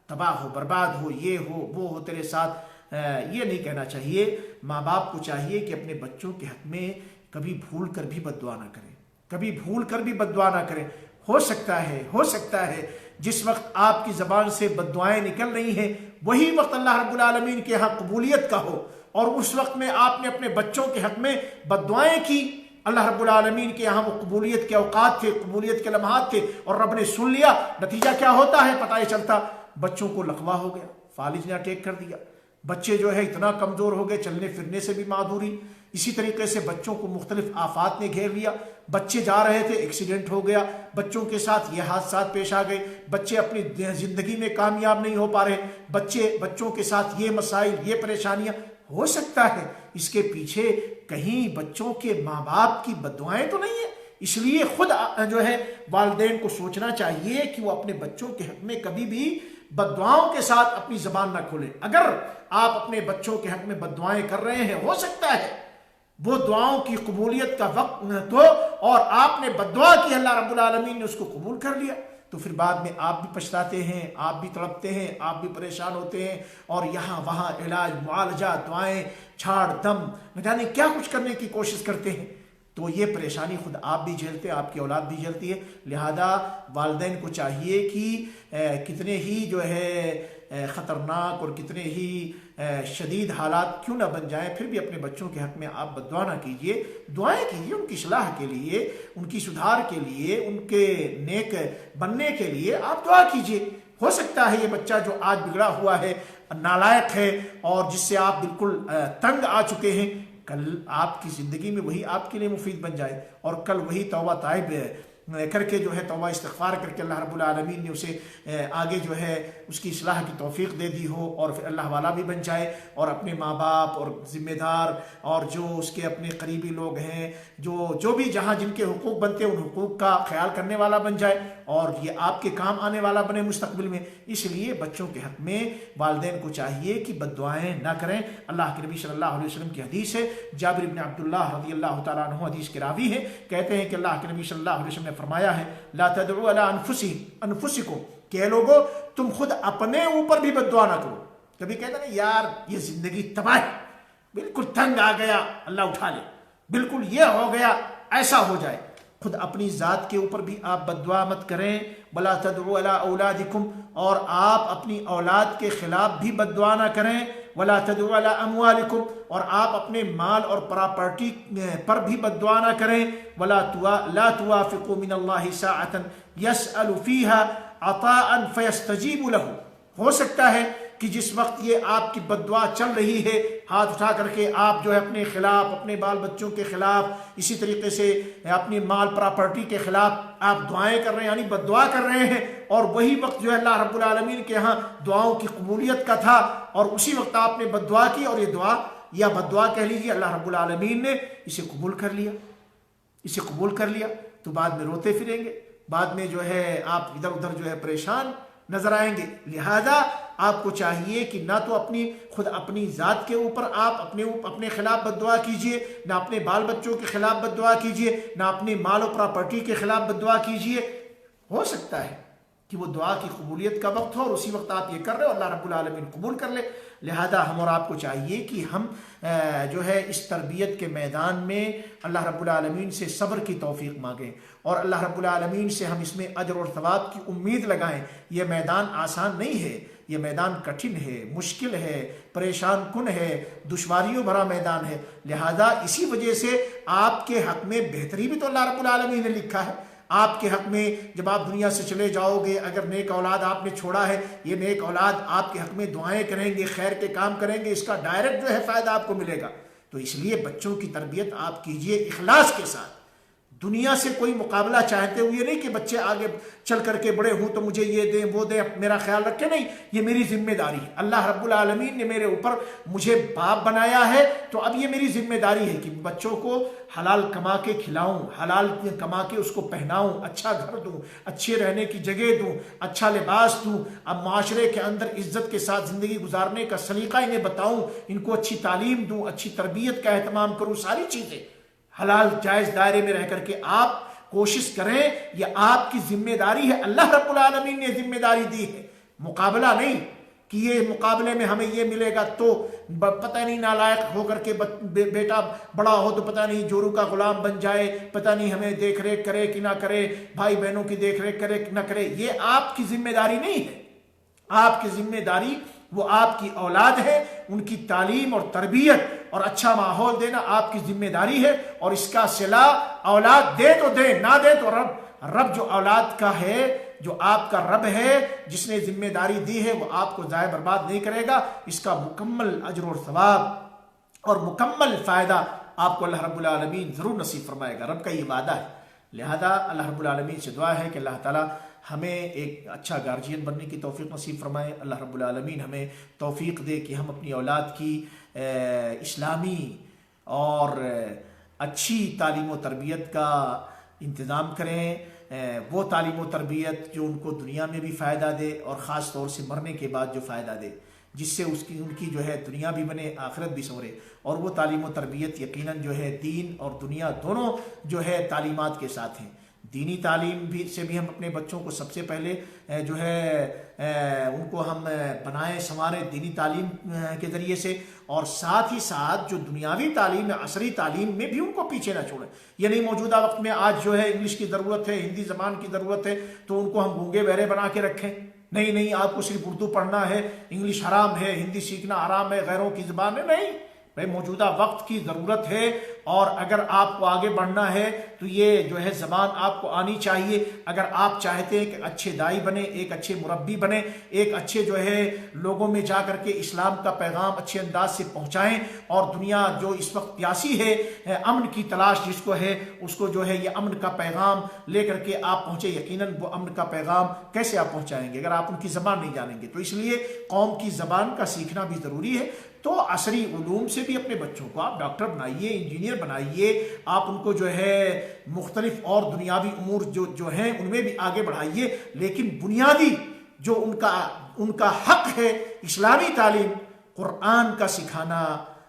تباہ ہو، برباد ہو، یہ ہو وہ ہو تیرے ساتھ، یہ نہیں کہنا چاہیے۔ ماں باپ کو چاہیے کہ اپنے بچوں کے حق میں کبھی بھول کر بھی بد دعا نہ کریں، کبھی بھول کر بھی بد دعا نہ کریں۔ ہو سکتا ہے جس وقت آپ کی زبان سے بد دعائیں نکل رہی ہیں وہی وقت اللہ رب العالمین کے ہاں قبولیت کا ہو، اور اس وقت میں آپ نے اپنے بچوں کے حق میں بد دعائیں کی، اللہ رب العالمین کے یہاں وہ قبولیت کے اوقات تھے، قبولیت کے لمحات تھے، اور رب نے سن لیا۔ نتیجہ کیا ہوتا ہے پتہ ہی چلتا، بچوں کو لقوہ ہو گیا، فالج نے اٹیک کر دیا، بچے جو ہے اتنا کمزور ہو گئے، چلنے پھرنے سے بھی معذوری۔ اسی طریقے سے بچوں کو مختلف آفات نے گھیر لیا، بچے جا رہے تھے ایکسیڈنٹ ہو گیا، بچوں کے ساتھ یہ حادثات پیش آ گئے، بچے اپنی زندگی میں کامیاب نہیں ہو پا رہے، بچوں کے ساتھ یہ مسائل، یہ پریشانیاں۔ ہو سکتا ہے اس کے پیچھے کہیں بچوں کے ماں باپ کی بد دعائیں تو نہیں ہیں، اس لیے خود جو ہے والدین کو سوچنا چاہیے کہ وہ اپنے بچوں کے حق میں کبھی بھی بد دعاؤں کے ساتھ اپنی زبان نہ کھولیں۔ اگر آپ اپنے بچوں کے حق میں بد دعائیں کر رہے ہیں، ہو سکتا ہے وہ دعاؤں کی قبولیت کا وقت تو، اور آپ نے بد دعا کی، اللہ رب العالمین نے اس کو قبول کر لیا، تو پھر بعد میں آپ بھی پچھتاتے ہیں، آپ بھی تڑپتے ہیں، آپ بھی پریشان ہوتے ہیں، اور یہاں وہاں علاج معالجہ، دعائیں، چھاڑ دم، نہ جانے کیا کچھ کرنے کی کوشش کرتے ہیں، تو یہ پریشانی خود آپ بھی جھیلتے ہیں، آپ کی اولاد بھی جھیلتی ہے۔ لہذا والدین کو چاہیے کہ کتنے ہی جو ہے خطرناک اور کتنے ہی شدید حالات کیوں نہ بن جائیں، پھر بھی اپنے بچوں کے حق میں آپ بد دعا نہ کیجیے، دعائیں کیجیے ان کی اصلاح کے لیے، ان کی سدھار کے لیے، ان کے نیک بننے کے لیے آپ دعا کیجیے۔ ہو سکتا ہے یہ بچہ جو آج بگڑا ہوا ہے، نالائق ہے، اور جس سے آپ بالکل تنگ آ چکے ہیں، کل آپ کی زندگی میں وہی آپ کے لیے مفید بن جائے، اور کل وہی توبہ طائب کر کے جو ہے توبہ استغفار کر کے اللہ رب العالمین نے اسے آگے جو ہے اس کی اصلاح کی توفیق دے دی ہو اور پھر اللہ والا بھی بن جائے اور اپنے ماں باپ اور ذمہ دار اور جو اس کے اپنے قریبی لوگ ہیں جو بھی جہاں جن کے حقوق بنتے ہیں ان حقوق کا خیال کرنے والا بن جائے اور یہ آپ کے کام آنے والا بنے مستقبل میں۔ اس لیے بچوں کے حق میں والدین کو چاہیے کہ بد دعائیں نہ کریں۔ اللہ کے نبی صلی اللہ علیہ وسلم کی حدیث ہے، جابر بن عبداللہ رضی اللہ تعالیٰ عنہ حدیث کے راوی ہیں، کہتے ہیں کہ اللہ کے نبی صلی اللہ علیہ وسلم نے فرمایا ہے لا تدعوا علی انفسکم کہ اے لوگو تم خود اپنے اوپر بھی بد دعا نہ کرو۔ کبھی کہتے ہیں نا یار یہ زندگی تباہ ہے، بالکل تنگ آ گیا، اللہ اٹھا لے، بالکل یہ ہو گیا، ایسا ہو جائے۔ خود اپنی ذات کے اوپر بھی آپ بد دعا مت کریں۔ ولا تدعوا علی اولادکم اور آپ اپنی اولاد کے خلاف بھی بد دعا نہ کریں۔ ولا تدعوا علی اموالکم اور آپ اپنے مال اور پراپرٹی پر بھی بد دعا نہ کریں۔ لا توافقوا من اللہ ساعۃ یسأل فیہا عطاء فیستجیب لہ، ہو سکتا ہے کہ جس وقت یہ آپ کی بد دعا چل رہی ہے ہاتھ اٹھا کر کے آپ جو ہے اپنے خلاف، اپنے بال بچوں کے خلاف، اسی طریقے سے اپنی مال پراپرٹی کے خلاف آپ دعائیں کر رہے ہیں، یعنی بد دعا کر رہے ہیں، اور وہی وقت جو ہے اللہ رب العالمین کے ہاں دعاؤں کی قبولیت کا تھا اور اسی وقت آپ نے بد دعا کی اور یہ دعا یا بد دعا کہہ لیجیے اللہ رب العالمین نے اسے قبول کر لیا، تو بعد میں روتے پھریں گے، بعد میں جو ہے آپ ادھر ادھر جو ہے پریشان نظر آئیں گے۔ لہذا آپ کو چاہیے کہ نہ تو خود اپنی ذات کے اوپر آپ اپنے خلاف بد دعا کیجئے، نہ اپنے بال بچوں کے خلاف بد دعا کیجئے، نہ اپنے مال و پراپرٹی کے خلاف بد دعا کیجئے۔ ہو سکتا ہے کہ وہ دعا کی قبولیت کا وقت ہو اور اسی وقت آپ یہ کر رہے ہو، اللہ رب العالمین قبول کر لے۔ لہذا ہم اور آپ کو چاہیے کہ ہم جو ہے اس تربیت کے میدان میں اللہ رب العالمین سے صبر کی توفیق مانگیں اور اللہ رب العالمین سے ہم اس میں اجر اور ثواب کی امید لگائیں۔ یہ میدان آسان نہیں ہے، یہ میدان کٹھن ہے، مشکل ہے، پریشان کن ہے، دشواریوں بھرا میدان ہے۔ لہذا اسی وجہ سے آپ کے حق میں بہتری بھی تو اللہ رب العالمین نے لکھا ہے۔ آپ کے حق میں جب آپ دنیا سے چلے جاؤ گے، اگر نیک اولاد آپ نے چھوڑا ہے، یہ نیک اولاد آپ کے حق میں دعائیں کریں گے، خیر کے کام کریں گے، اس کا ڈائریکٹ جو ہے فائدہ آپ کو ملے گا۔ تو اس لیے بچوں کی تربیت آپ کیجئے اخلاص کے ساتھ، دنیا سے کوئی مقابلہ چاہتے ہوئے نہیں کہ بچے آگے چل کر کے بڑے ہوں تو مجھے یہ دیں وہ دیں، میرا خیال رکھیں، نہیں، یہ میری ذمہ داری ہے۔ اللہ رب العالمین نے میرے اوپر مجھے باپ بنایا ہے، تو اب یہ میری ذمہ داری ہے کہ بچوں کو حلال کما کے کھلاؤں، حلال کما کے اس کو پہناؤں، اچھا گھر دوں، اچھے رہنے کی جگہ دوں، اچھا لباس دوں، اب معاشرے کے اندر عزت کے ساتھ زندگی گزارنے کا سلیقہ انہیں بتاؤں، ان کو اچھی تعلیم دوں، اچھی تربیت کا اہتمام کروں، ساری چیزیں حلال جائز دائرے میں رہ کر کے آپ کوشش کریں۔ یہ آپ کی ذمہ داری ہے، اللہ رب العالمین نے ذمہ داری دی ہے، مقابلہ نہیں کہ یہ مقابلے میں ہمیں یہ ملے گا تو پتہ نہیں نالائق ہو کر کے بیٹا بڑا ہو تو پتہ نہیں جورو کا غلام بن جائے، پتہ نہیں ہمیں دیکھ ریکھ کرے کہ نہ کرے، بھائی بہنوں کی دیکھ ریکھ کرے کہ نہ کرے۔ یہ آپ کی ذمہ داری نہیں ہے، آپ کی ذمہ داری وہ آپ کی اولاد ہے، ان کی تعلیم اور تربیت اور اچھا ماحول دینا آپ کی ذمہ داری ہے، اور اس کا صلہ اولاد دے تو دے، نہ دے تو رب جو اولاد کا ہے، جو آپ کا رب ہے جس نے ذمہ داری دی ہے، وہ آپ کو ضائع برباد نہیں کرے گا، اس کا مکمل اجر اور ثواب اور مکمل فائدہ آپ کو اللہ رب العالمین ضرور نصیب فرمائے گا۔ رب کا یہ وعدہ ہے۔ لہذا اللہ رب العالمین سے دعا ہے کہ اللہ تعالیٰ ہمیں ایک اچھا گارجین بننے کی توفیق نصیب فرمائے۔ اللہ رب العالمین ہمیں توفیق دے کہ ہم اپنی اولاد کی اسلامی اور اچھی تعلیم و تربیت کا انتظام کریں، وہ تعلیم و تربیت جو ان کو دنیا میں بھی فائدہ دے اور خاص طور سے مرنے کے بعد جو فائدہ دے، جس سے ان کی جو ہے دنیا بھی بنے، آخرت بھی سنورے، اور وہ تعلیم و تربیت یقیناً جو ہے دین اور دنیا دونوں جو ہے تعلیمات کے ساتھ ہیں۔ دینی تعلیم سے بھی ہم اپنے بچوں کو سب سے پہلے جو ہے ان کو ہم بنائیں سنواریں دینی تعلیم کے ذریعے سے، اور ساتھ ہی ساتھ جو دنیاوی تعلیم ہے، عصری تعلیم میں بھی ان کو پیچھے نہ چھوڑیں۔ یہ نہیں موجودہ وقت میں آج جو ہے انگلش کی ضرورت ہے، ہندی زبان کی ضرورت ہے، تو ان کو ہم گونگے بہرے بنا کے رکھیں۔ نہیں، آپ کو صرف اردو پڑھنا ہے، انگلش حرام ہے، ہندی سیکھنا حرام ہے، غیروں کی زبان ہے، نہیں بھائی، موجودہ وقت کی ضرورت ہے اور اگر آپ کو آگے بڑھنا ہے تو یہ جو ہے زبان آپ کو آنی چاہیے۔ اگر آپ چاہتے ہیں کہ اچھے دائی بنے، ایک اچھے مربی بنے، ایک اچھے جو ہے لوگوں میں جا کر کے اسلام کا پیغام اچھے انداز سے پہنچائیں، اور دنیا جو اس وقت پیاسی ہے امن کی تلاش جس کو ہے، اس کو جو ہے یہ امن کا پیغام لے کر کے آپ پہنچے، یقیناً وہ امن کا پیغام کیسے آپ پہنچائیں گے اگر آپ ان کی زبان نہیں جانیں گے؟ تو اس لیے قوم کی زبان کا سیکھنا بھی ضروری ہے۔ تو عصری علوم سے بھی اپنے بچوں کو آپ ڈاکٹر بنائیے، انجینئر بنائیے، آپ ان کو جو ہے مختلف اور دنیاوی امور جو ہیں ان میں بھی آگے بڑھائیے، لیکن بنیادی جو ان کا حق ہے اسلامی تعلیم، قرآن کا سکھانا،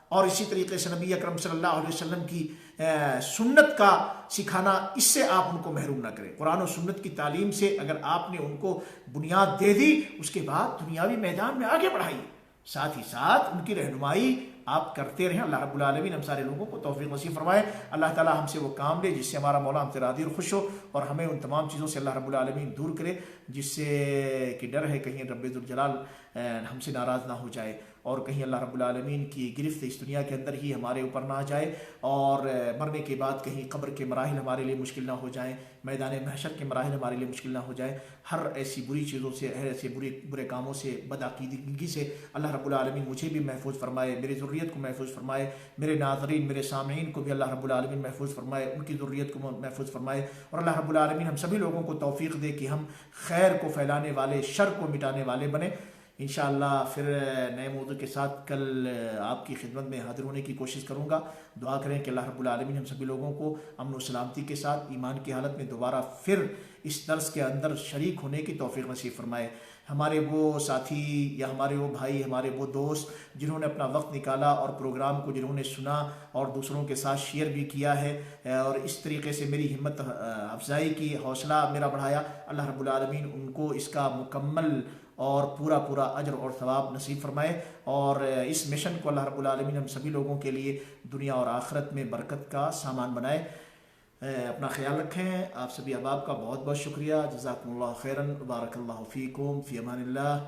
اور اسی طریقے سے نبی اکرم صلی اللہ علیہ وسلم کی سنت کا سکھانا، اس سے آپ ان کو محروم نہ کریں۔ قرآن و سنت کی تعلیم سے اگر آپ نے ان کو بنیاد دے دی، اس کے بعد دنیاوی میدان میں آگے بڑھائیے، ساتھ ہی ساتھ ان کی رہنمائی آپ کرتے رہیں۔ اللہ رب العالمین ہم سارے لوگوں کو توفیق نصیب فرمائے۔ اللہ تعالی ہم سے وہ کام لے جس سے ہمارا مولا ہم سے راضی اور خوش ہو، اور ہمیں ان تمام چیزوں سے اللہ رب العالمین دور کرے جس سے کہ ڈر ہے کہیں رب ذوالجلال ہم سے ناراض نہ ہو جائے، اور کہیں اللہ رب العالمین کی گرفت اس دنیا کے اندر ہی ہمارے اوپر نہ آ جائے، اور مرنے کے بعد کہیں قبر کے مراحل ہمارے لیے مشکل نہ ہو جائیں، میدان محشر کے مراحل ہمارے لیے مشکل نہ ہو جائے۔ ہر ایسی بری چیزوں سے، ہر ایسے برے کاموں سے، بدعقیدگی سے اللہ رب العالمین مجھے بھی محفوظ فرمائے، میری ذریت کو محفوظ فرمائے، میرے ناظرین، میرے سامعین کو بھی اللہ رب العالمین محفوظ فرمائے، ان کی ذریت کو محفوظ فرمائے، اور اللہ رب العالمین ہم سبھی لوگوں کو توفیق دے کہ ہم خیر کو پھیلانے والے، شر کو مٹانے والے بنے۔ انشاءاللہ پھر نئے موضوع کے ساتھ کل آپ کی خدمت میں حاضر ہونے کی کوشش کروں گا۔ دعا کریں کہ اللہ رب العالمین ہم سبھی لوگوں کو امن و سلامتی کے ساتھ ایمان کی حالت میں دوبارہ پھر اس درس کے اندر شریک ہونے کی توفیق نصیب فرمائے۔ ہمارے وہ ساتھی یا ہمارے وہ بھائی، ہمارے وہ دوست جنہوں نے اپنا وقت نکالا اور پروگرام کو جنہوں نے سنا اور دوسروں کے ساتھ شیئر بھی کیا ہے، اور اس طریقے سے میری ہمت افزائی کی، حوصلہ میرا بڑھایا، اللہ رب العالمین ان کو اس کا مکمل اور پورا اجر اور ثواب نصیب فرمائے، اور اس مشن کو اللہ رب العالمین ہم سبھی لوگوں کے لیے دنیا اور آخرت میں برکت کا سامان بنائے۔ اپنا خیال رکھیں۔ آپ سبھی احباب کا بہت بہت شکریہ۔ جزاکم اللہ خیرا، بارک اللہ فیکم، فی امان اللہ۔